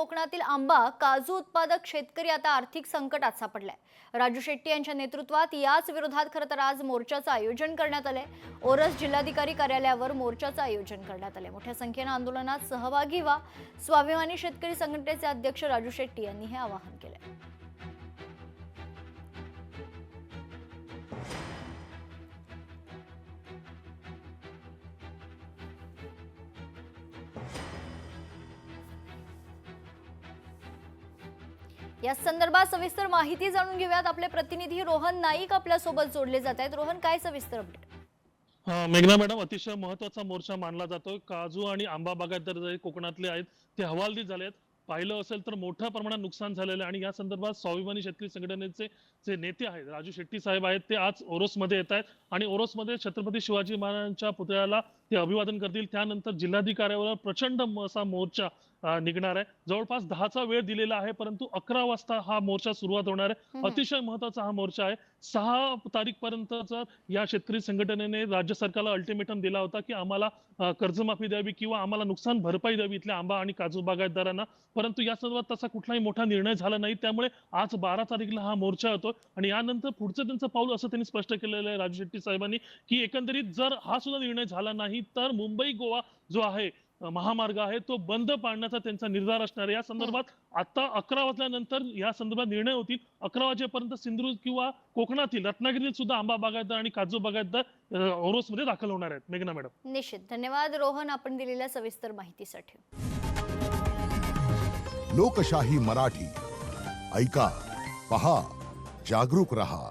कोकणातील आंबा काजू उत्पादक शेतकरी आता आर्थिक संकटात सापडलाय। राजू शेट्टी यांच्या नेतृत्वात याच विरोधात खरं तर आज मोर्चाचं आयोजन करण्यात आलंय। ओरस जिल्हाधिकारी कार्यालयावर मोर्चाचं आयोजन करण्यात आलंय। मोठ्या संख्येने आंदोलनात सहभागी व्हा, स्वाभिमानी शेतकरी संघटनेचे अध्यक्ष राजू शेट्टी यांनी हे आवाहन केलंय। या संदर्भात सविस्तर माहिती जाणून घेऊयात। आपले प्रतिनिधी रोहन नाईक आपल्या सोबत जोडले जात आहेत। रोहन, काय सविस्तर अपडेट? मेघना मॅडम, अतिशय महत्त्वाचा मोर्चा मानला जातोय। काजू आणि आंबा बागायतदार जे कोकणातले आहेत ते हवालदिल झाले आहेत। पाहिलं असेल तर मोठ्या प्रमाणात नुकसान झालेलं आहे आणि या संदर्भात स्वाभिमानी शेतकरी संघटनेचे जे नेते आहेत राजू शेट्टी साहेब आहेत ते आज ओरोसमध्ये येत आहेत आणि ओरोसमध्ये छत्रपती शिवाजी महाराजांच्या पुतळ्याला ते अभिवादन करतील। त्यानंतर जिल्हाधिकाऱ्यावर प्रचंड असा मोर्चा निघणार आहे। जवळपास 10चा वेळ दिलेला आहे, परंतु 11 वाजता हा मोर्चा सुरुवात होणार आहे। अतिशय महत्त्वाचा हा मोर्चा आहे। 6 तारीखपर्यंतचा या शेतकरी संघटनेने राज्य सरकारला अल्टिमेटम दिला होता की आम्हाला कर्जमाफी द्यावी किंवा आम्हाला नुकसान भरपाई द्यावी इथल्या आंबा आणि काजू बागायतदारांना, परंतु या संदर्भात तसा कुठलाही मोठा निर्णय झाला नाही। त्यामुळे आज 12 तारीखला हा मोर्चा होतो आणि यानंतर पुढचं त्यांचं पाऊल असं त्यांनी स्पष्ट केलेलं आहे राजू शेट्टी साहेबांनी की एकंदरीत जर हा सुद्धा निर्णय झाला नाही तर मुंबई गोवा जो आहे महामार्ग आहे तो बंद पाडण्याचा त्यांचा निर्धार असणार आहे। या संदर्भात आता 11 वाजल्यानंतर या संदर्भात निर्णय होतील। 11 वाजेपर्यंत सिंधुदुर्ग किंवा कोकणातील रत्नागिरीत सुद्धा आंबा बागायतदार आणि काजू बागायतदार ओरोसमध्ये दाखल होणार आहेत। मेघना मॅडम, निश्चित धन्यवाद रोहन, आपण दिलेल्या सविस्तर माहितीसाठी। लोकशाही मराठी ऐका, पहा, जागरूक रहा।